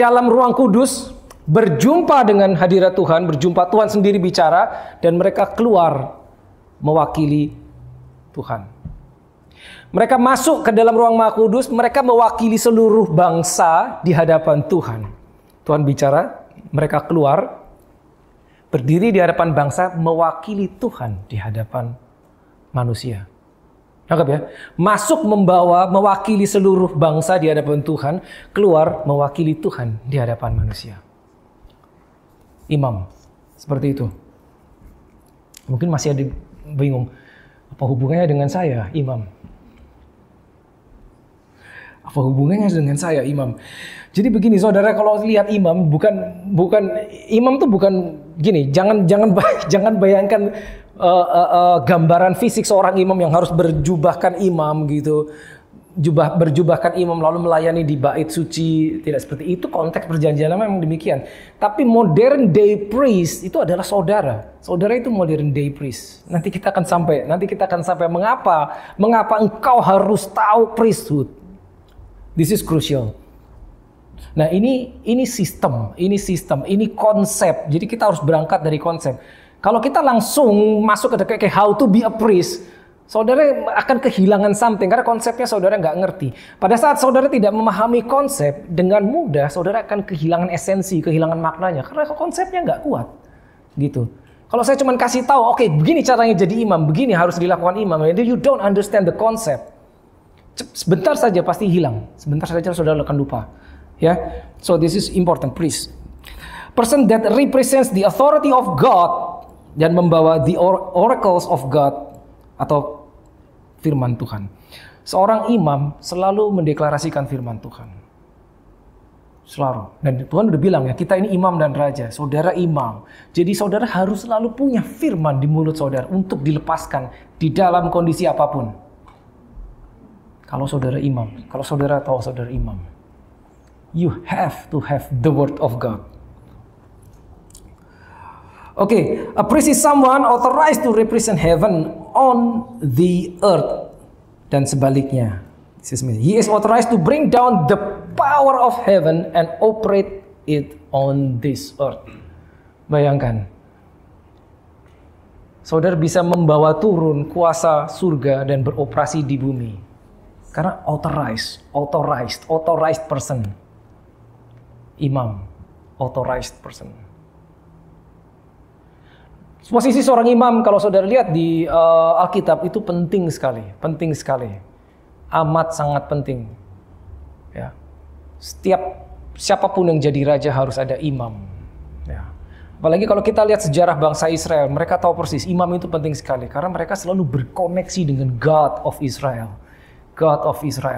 dalam ruang kudus, berjumpa dengan hadirat Tuhan, berjumpa Tuhan sendiri bicara, dan mereka keluar mewakili Tuhan. Mereka masuk ke dalam ruang Maha Kudus, mereka mewakili seluruh bangsa di hadapan Tuhan. Tuhan bicara, mereka keluar, berdiri di hadapan bangsa, mewakili Tuhan di hadapan manusia. Anggap ya, masuk mewakili seluruh bangsa di hadapan Tuhan, keluar mewakili Tuhan di hadapan manusia. Imam, seperti itu. Mungkin masih ada bingung, apa hubungannya dengan saya, imam? Apa hubungannya dengan saya, imam? Jadi begini, saudara, kalau lihat imam, imam tuh bukan gini. Jangan bayangkan gambaran fisik seorang imam yang harus berjubahkan imam gitu, berjubahkan imam lalu melayani di bait suci. Tidak seperti itu, konteks perjanjian lama memang demikian. Tapi modern day priest itu adalah saudara. Saudara itu modern day priest. Nanti kita akan sampai mengapa engkau harus tahu priesthood. This is crucial. Nah, ini sistem, ini konsep. Jadi kita harus berangkat dari konsep. Kalau kita langsung masuk ke how to be a priest, saudara akan kehilangan something karena konsepnya saudara nggak ngerti. Pada saat saudara tidak memahami konsep, dengan mudah saudara akan kehilangan esensi, kehilangan maknanya karena konsepnya nggak kuat. Gitu. Kalau saya cuma kasih tahu, oke, begini caranya jadi imam, begini harus dilakukan imam, and you don't understand the concept. Sebentar saja pasti hilang. Sebentar saja saudara akan lupa. Ya, so this is important, priest. Person that represents the authority of God dan membawa the oracles of God atau firman Tuhan. Seorang imam selalu mendeklarasikan firman Tuhan. Selalu. Dan Tuhan udah bilang ya, kita ini imam dan raja, saudara imam. Jadi saudara harus selalu punya firman di mulut saudara untuk dilepaskan di dalam kondisi apapun. Kalau saudara imam, kalau saudara tahu saudara imam, you have to have the word of God. Okay, a priest is someone authorized to represent heaven on the earth. Dan sebaliknya, he is authorized to bring down the power of heaven and operate it on this earth. Bayangkan, saudara bisa membawa turun kuasa surga dan beroperasi di bumi. Karena authorized person. Imam, authorized person. Posisi seorang imam kalau saudara lihat di Alkitab itu penting sekali, amat sangat penting. Ya, siapapun yang jadi raja harus ada imam. Ya. Apalagi kalau kita lihat sejarah bangsa Israel, mereka tahu persis imam itu penting sekali karena mereka selalu berkoneksi dengan God of Israel.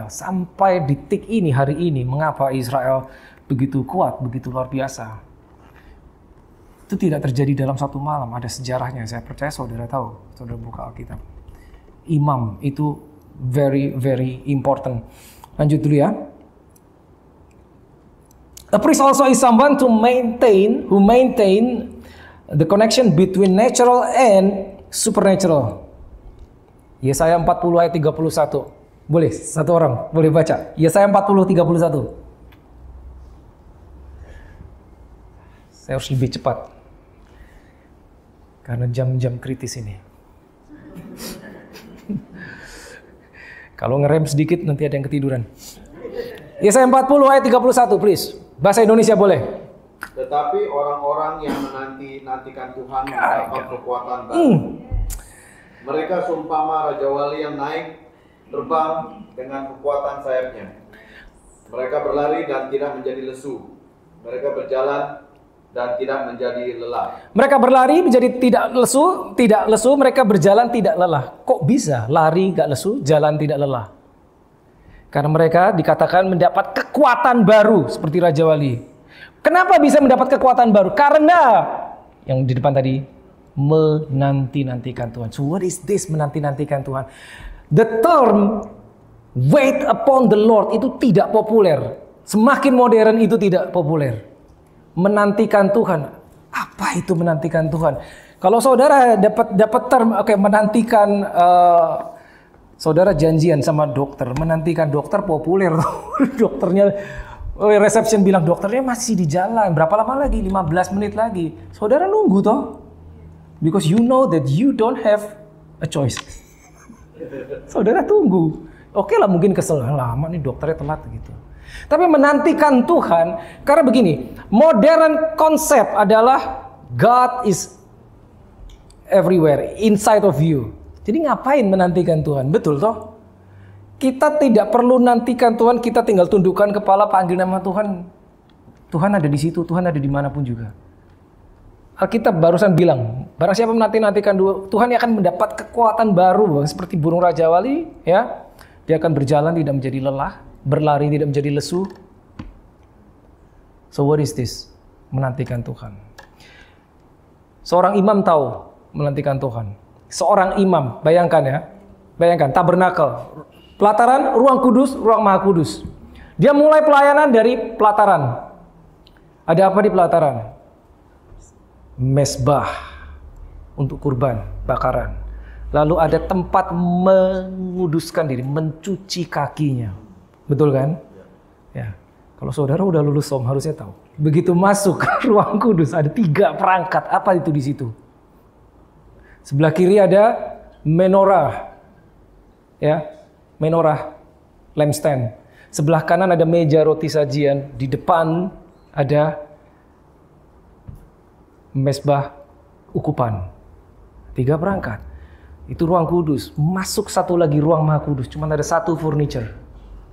Sampai detik ini, hari ini, mengapa Israel begitu kuat, begitu luar biasa? Itu tidak terjadi dalam satu malam, ada sejarahnya. Saya percaya saudara tahu, saudara buka Alkitab. Imam itu very, very important. Lanjut dulu ya. A priest also is someone who maintain the connection between natural and supernatural. Yesaya 40 ayat 31. Boleh, satu orang boleh baca. Yesaya 40 31. Saya harus lebih cepat. Karena jam-jam kritis ini. Kalau ngerem sedikit nanti ada yang ketiduran. Yesaya 40 ayat 31 please. Bahasa Indonesia boleh. Tetapi orang-orang yang menanti-nantikan Tuhan mendapat kekuatan baru. Mereka seumpama Raja Wali yang naik terbang dengan kekuatan sayapnya. Mereka berlari dan tidak menjadi lesu. Mereka berjalan dan tidak menjadi lelah. Mereka berlari menjadi tidak lesu, mereka berjalan tidak lelah. Kok bisa lari gak lesu, jalan tidak lelah? Karena mereka dikatakan mendapat kekuatan baru seperti Raja Wali. Kenapa bisa mendapat kekuatan baru? Karena yang di depan tadi, menanti-nantikan Tuhan. So what is this menanti-nantikan Tuhan? The term wait upon the Lord itu tidak populer. Semakin modern itu tidak populer. Menantikan Tuhan. Apa itu menantikan Tuhan? Kalau saudara dapat term menantikan saudara janjian sama dokter, menantikan dokter populer. Dokternya reception bilang dokternya masih di jalan. Berapa lama lagi? 15 menit lagi. Saudara nunggu toh. Because you know that you don't have a choice. Saudara tunggu. Oke lah mungkin kesel, lama nih dokternya telat gitu. Tapi menantikan Tuhan, karena begini, modern konsep adalah God is everywhere, inside of you. Jadi ngapain menantikan Tuhan? Betul toh? Kita tidak perlu nantikan Tuhan, kita tinggal tundukkan kepala, panggil nama Tuhan. Tuhan ada di situ, Tuhan ada dimanapun juga. Alkitab barusan bilang, barang siapa menanti-nantikan Tuhan, akan mendapat kekuatan baru, seperti burung Raja Wali, ya. Dia akan berjalan tidak menjadi lelah, berlari tidak menjadi lesu. So what is this? Menantikan Tuhan. Seorang imam tahu menantikan Tuhan. Seorang imam, bayangkan ya. Bayangkan, tabernakel. Pelataran, ruang kudus, ruang maha kudus. Dia mulai pelayanan dari pelataran. Ada apa di pelataran? Mesbah untuk kurban, bakaran. Lalu ada tempat menguduskan diri, mencuci kakinya. Betul kan? Ya. Kalau saudara udah lulus SOM harusnya tahu. Begitu masuk ke ruang kudus ada 3 perangkat. Apa itu di situ? Sebelah kiri ada menorah. Ya, menorah lampstand. Sebelah kanan ada meja roti sajian, di depan ada mesbah ukupan. 3 perangkat. Itu ruang kudus. Masuk satu lagi ruang maha kudus. Cuma ada 1 furniture.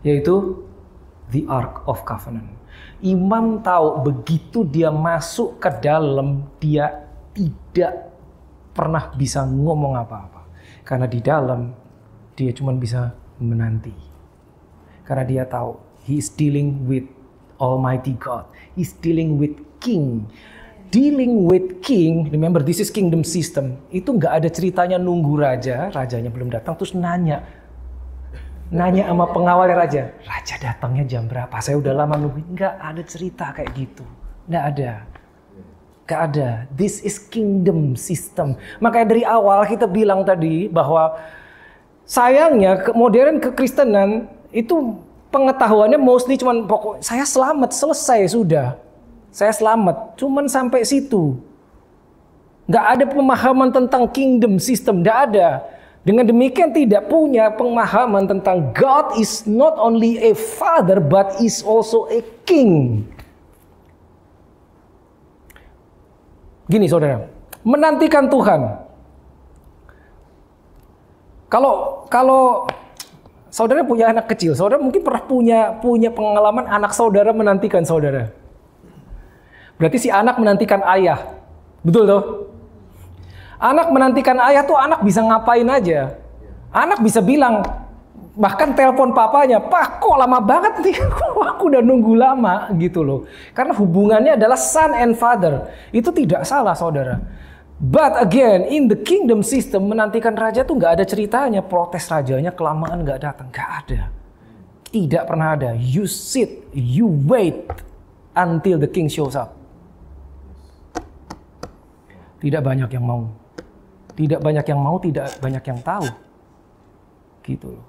Yaitu the Ark of Covenant. Imam tahu begitu dia masuk ke dalam, dia tidak pernah bisa ngomong apa-apa. Karena di dalam, dia cuma bisa menanti. Karena dia tahu, he is dealing with Almighty God. He is dealing with King. Dealing with king, remember this is kingdom system. Itu nggak ada ceritanya nunggu raja, rajanya belum datang terus nanya sama pengawalnya raja datangnya jam berapa? Saya udah lama nunggu. Nggak ada cerita kayak gitu, nggak ada. This is kingdom system. Makanya dari awal kita bilang tadi bahwa sayangnya modern kekristenan itu pengetahuannya mostly cuman pokok saya selamat selesai sudah. Saya selamat, cuman sampai situ. Nggak ada pemahaman tentang kingdom system, nggak ada. Dengan demikian tidak punya pemahaman tentang God is not only a father but is also a king. Gini saudara, menantikan Tuhan. Kalau saudara punya anak kecil, saudara mungkin pernah punya pengalaman anak saudara menantikan saudara. Berarti si anak menantikan ayah. Betul toh? Anak menantikan ayah tuh anak bisa ngapain aja. Anak bisa bilang, bahkan telepon papanya, "Pak, kok lama banget nih? Aku udah nunggu lama," gitu loh. Karena hubungannya adalah son and father. Itu tidak salah saudara. But again, in the kingdom system, menantikan raja tuh nggak ada ceritanya. Protes rajanya kelamaan nggak datang, nggak ada. Tidak pernah ada. You sit, you wait until the king shows up. Tidak banyak yang mau. Tidak banyak yang mau, tidak banyak yang tahu. Gitu loh.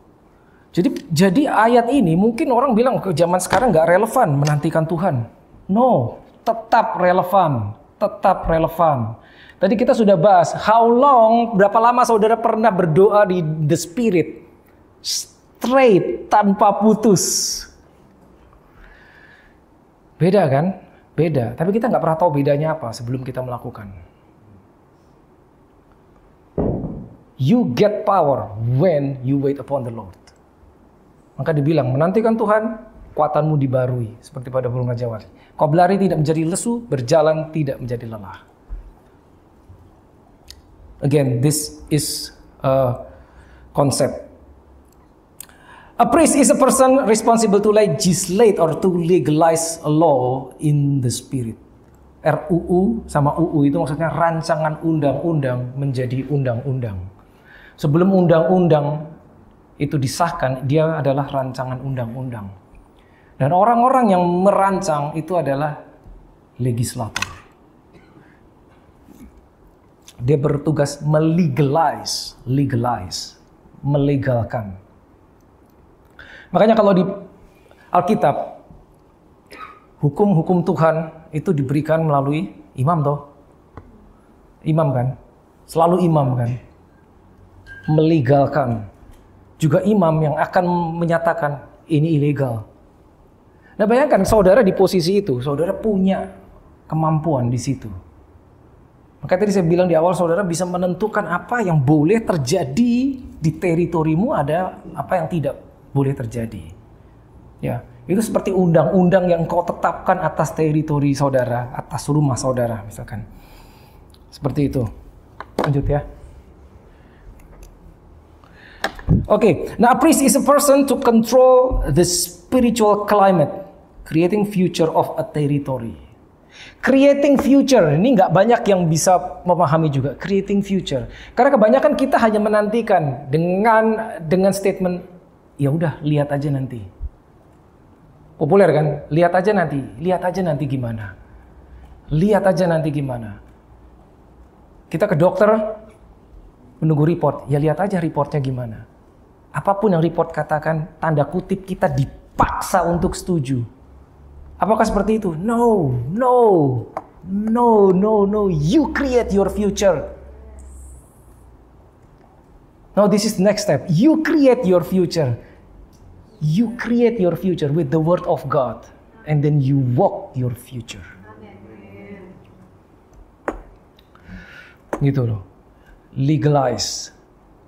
Jadi ayat ini mungkin orang bilang ke zaman sekarang nggak relevan menantikan Tuhan. No, tetap relevan. Tetap relevan. Tadi kita sudah bahas, how long, berapa lama saudara pernah berdoa di the spirit? Straight, tanpa putus. Beda kan? Beda. Tapi kita nggak pernah tahu bedanya apa sebelum kita melakukan. You get power when you wait upon the Lord. Maka dibilang, menantikan Tuhan, kekuatanmu dibarui. Seperti pada burung Raja Wali. Kau berlari tidak menjadi lesu, berjalan tidak menjadi lelah. Again, this is a concept. A priest is a person responsible to legislate or to legalize a law in the spirit. RUU sama UU itu maksudnya rancangan undang-undang menjadi undang-undang. Sebelum undang-undang itu disahkan, dia adalah rancangan undang-undang. Dan orang-orang yang merancang itu adalah legislator. Dia bertugas melegalize, melegalkan. Makanya kalau di Alkitab, hukum-hukum Tuhan itu diberikan melalui imam toh. Imam kan? Selalu imam kan? Melegalkan. Juga imam yang akan menyatakan ini ilegal. Nah bayangkan saudara di posisi itu, saudara punya kemampuan di situ. Maka tadi saya bilang di awal saudara bisa menentukan apa yang boleh terjadi di teritorimu, ada apa yang tidak boleh terjadi. Ya, itu seperti undang-undang yang kau tetapkan atas teritori saudara, atas rumah saudara misalkan. Seperti itu. Lanjut ya. Okay, now a priest is a person to control the spiritual climate, creating future of a territory. Creating future, ini nggak banyak yang bisa memahami juga. Creating future, karena kebanyakan kita hanya menantikan dengan statement, ya udah lihat aja nanti. Populer kan? Lihat aja nanti gimana. Lihat aja nanti gimana. Kita ke dokter, menunggu report, ya lihat aja reportnya gimana. Apapun yang report katakan, tanda kutip kita dipaksa untuk setuju. Apakah seperti itu? No. You create your future. Now this is the next step. You create your future. You create your future with the word of God. And then you walk your future. Gitu loh. Legalize.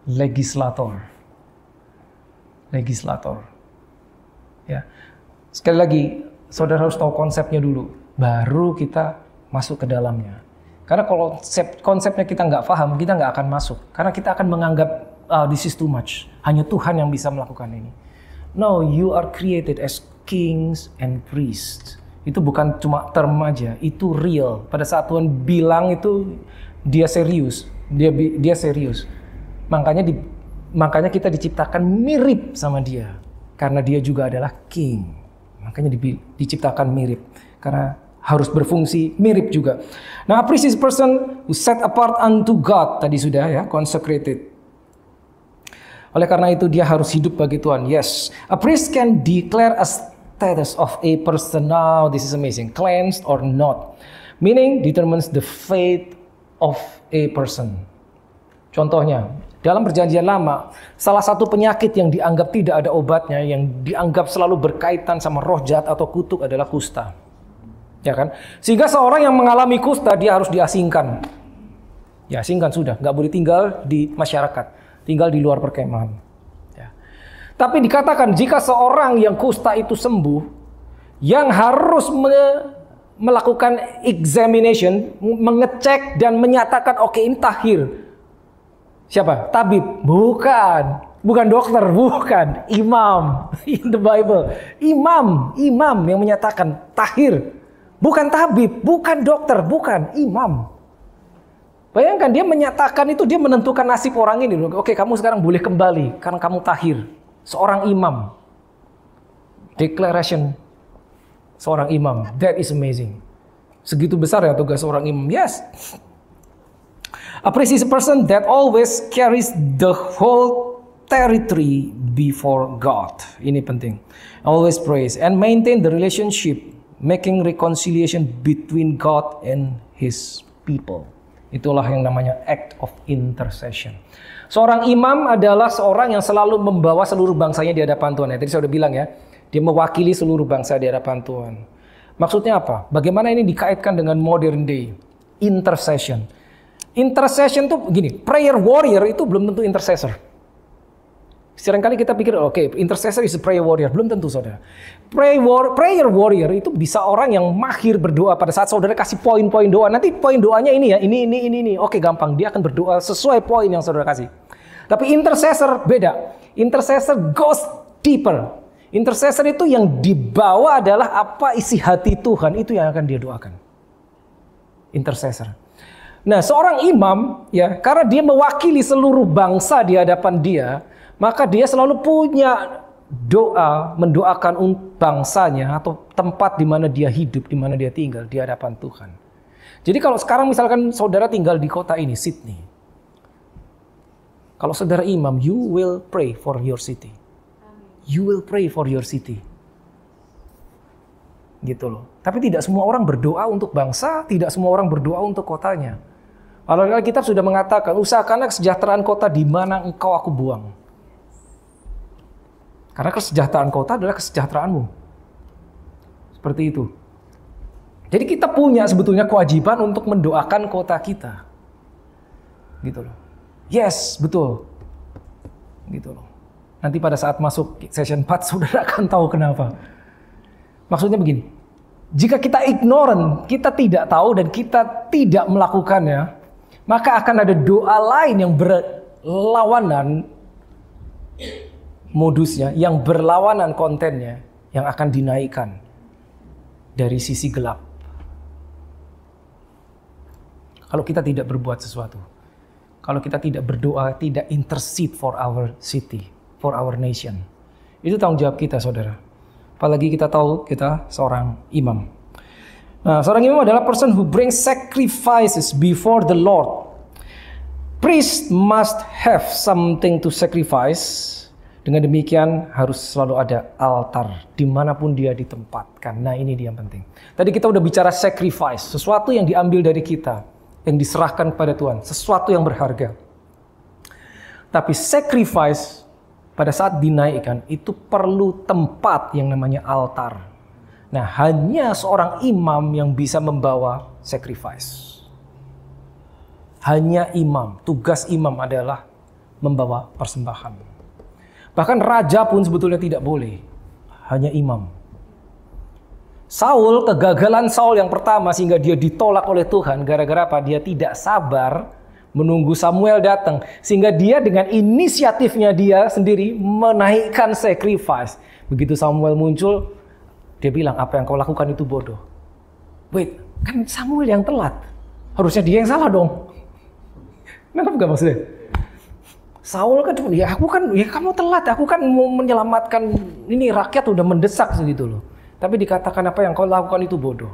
Legislator. Ya. Sekali lagi, saudara harus tahu konsepnya dulu, baru kita masuk ke dalamnya. Karena kalau konsepnya kita nggak paham, kita nggak akan masuk. Karena kita akan menganggap, this is too much. Hanya Tuhan yang bisa melakukan ini. No, you are created as kings and priests. Itu bukan cuma term aja, itu real. Pada saat Tuhan bilang itu, dia serius. Dia serius. Makanya kita diciptakan mirip sama dia. Karena dia juga adalah king. Makanya diciptakan mirip. Karena harus berfungsi mirip juga. Nah, a priest is person who set apart unto God. Tadi sudah ya, consecrated. Oleh karena itu dia harus hidup bagi Tuhan. Yes, a priest can declare a status of a person. Now, this is amazing. Cleansed or not. Meaning determines the fate of a person. Contohnya, dalam perjanjian lama, salah satu penyakit yang dianggap tidak ada obatnya, yang dianggap selalu berkaitan sama roh jahat atau kutuk adalah kusta. Ya kan? Sehingga seorang yang mengalami kusta, dia harus diasingkan. Diasingkan sudah, nggak boleh tinggal di masyarakat, tinggal di luar perkemahan. Ya. Tapi dikatakan jika seorang yang kusta itu sembuh, yang harus melakukan examination, mengecek dan menyatakan oke, ini tahir. Siapa? Tabib? Bukan dokter, bukan. Imam in the Bible. Imam yang menyatakan tahir. Bukan tabib, bukan dokter, bukan imam. Bayangkan dia menyatakan itu, dia menentukan nasib orang ini. Oke, kamu sekarang boleh kembali karena kamu tahir. Seorang imam. Declaration seorang imam. That is amazing. Segitu besar ya tugas seorang imam. Yes. A priest is a person that always carries the whole territory before God. Ini penting. Always prays and maintain the relationship, making reconciliation between God and His people. Itulah yang namanya act of intercession. Seorang imam adalah seorang yang selalu membawa seluruh bangsanya di hadapan Tuhan. Tadi saya sudah bilang ya, dia mewakili seluruh bangsa di hadapan Tuhan. Maksudnya apa? Bagaimana ini dikaitkan dengan modern day? Intercession. Intercession tuh gini, prayer warrior itu belum tentu intercessor. Seringkali kita pikir, oke, intercessor is a prayer warrior. Belum tentu, saudara. Prayer warrior itu bisa orang yang mahir berdoa pada saat saudara kasih poin-poin doa. Nanti poin doanya ini ya, ini. Oke, gampang. Dia akan berdoa sesuai poin yang saudara kasih. Tapi intercessor beda. Intercessor goes deeper. Intercessor itu yang dibawa adalah apa isi hati Tuhan, itu yang akan dia doakan. Intercessor. Nah, seorang imam ya, karena dia mewakili seluruh bangsa di hadapan dia, maka dia selalu punya doa mendoakan bangsanya atau tempat di mana dia hidup, di mana dia tinggal di hadapan Tuhan. Jadi kalau sekarang misalkan saudara tinggal di kota ini, Sydney. Kalau saudara imam, you will pray for your city. You will pray for your city. Gitu loh. Tapi tidak semua orang berdoa untuk bangsa, tidak semua orang berdoa untuk kotanya. Kalau Alkitab sudah mengatakan, usahakanlah kesejahteraan kota di mana engkau aku buang. Karena kesejahteraan kota adalah kesejahteraanmu. Seperti itu. Jadi kita punya sebetulnya kewajiban untuk mendoakan kota kita. Gitu loh. Yes, betul. Gitu loh. Nanti pada saat masuk session 4, saudara akan tahu kenapa. Maksudnya begini. Jika kita ignorant, kita tidak tahu dan kita tidak melakukannya, maka akan ada doa lain yang berlawanan modusnya, yang berlawanan kontennya, yang akan dinaikkan dari sisi gelap. Kalau kita tidak berbuat sesuatu, kalau kita tidak berdoa, tidak intercede for our city, for our nation, itu tanggung jawab kita, saudara. Apalagi kita tahu kita seorang imam. Nah, seorang imam adalah person who brings sacrifices before the Lord. Priest must have something to sacrifice. Dengan demikian harus selalu ada altar dimanapun dia ditempatkan. Nah, ini dia yang penting. Tadi kita udah bicara sacrifice, sesuatu yang diambil dari kita, yang diserahkan kepada Tuhan, sesuatu yang berharga. Tapi sacrifice pada saat dinaikkan itu perlu tempat yang namanya altar. Nah, hanya seorang imam yang bisa membawa sacrifice. Hanya imam. Tugas imam adalah membawa persembahan. Bahkan raja pun sebetulnya tidak boleh. Hanya imam. Saul, kegagalan Saul yang pertama sehingga dia ditolak oleh Tuhan. Gara-gara apa? Dia tidak sabar menunggu Samuel datang. Sehingga dia dengan inisiatifnya dia sendiri menaikkan sacrifice. Begitu Samuel muncul, dia bilang, apa yang kau lakukan itu bodoh. Wait, kan Samuel yang telat. Harusnya dia yang salah dong. Kenapa gak maksudnya? Saul kan cuma, ya kamu telat. Aku kan mau menyelamatkan, ini rakyat udah mendesak segitu loh. Tapi dikatakan apa yang kau lakukan itu bodoh.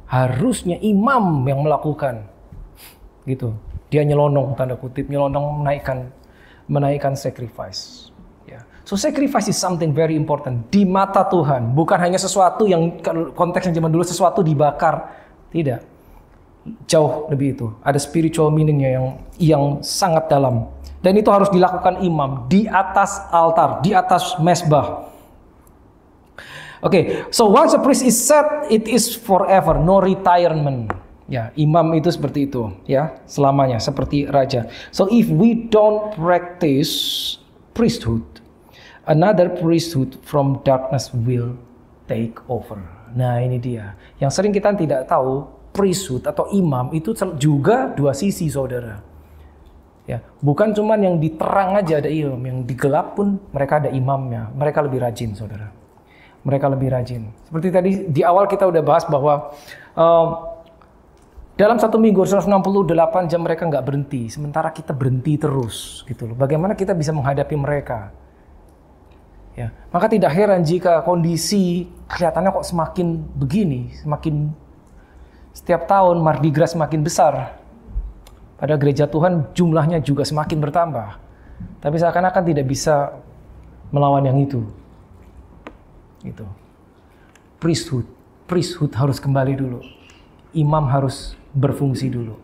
Harusnya imam yang melakukan. Gitu. Dia nyelonong, tanda kutip, nyelonong menaikkan sacrifice. So sacrifice is something very important di mata Tuhan. Bukan hanya sesuatu yang konteksnya zaman dulu sesuatu dibakar. Tidak. jauh lebih itu. Ada spiritual meaningnya yang sangat dalam. Dan itu harus dilakukan imam di atas altar, di atas mesbah. Oke, so once a priest is set, it is forever, no retirement. Ya, imam itu seperti itu, ya, selamanya seperti raja. So if we don't practice priesthood, another priesthood from darkness will take over. Nah, ini dia. Yang sering kita tidak tahu, priesthood atau imam itu juga dua sisi, saudara. Ya, bukan cuman yang diterang aja ada imam, yang digelap pun mereka ada imamnya. Mereka lebih rajin, saudara. Mereka lebih rajin. Seperti tadi di awal kita udah bahas bahwa dalam satu minggu 168 jam mereka nggak berhenti, sementara kita berhenti terus, gitu loh. Bagaimana kita bisa menghadapi mereka? Ya, maka tidak heran jika kondisi kelihatannya kok semakin begini, semakin setiap tahun Mardi Gras semakin besar. Pada gereja Tuhan jumlahnya juga semakin bertambah. Tapi seakan-akan tidak bisa melawan yang itu. Gitu. Priesthood harus kembali dulu. Imam harus berfungsi dulu.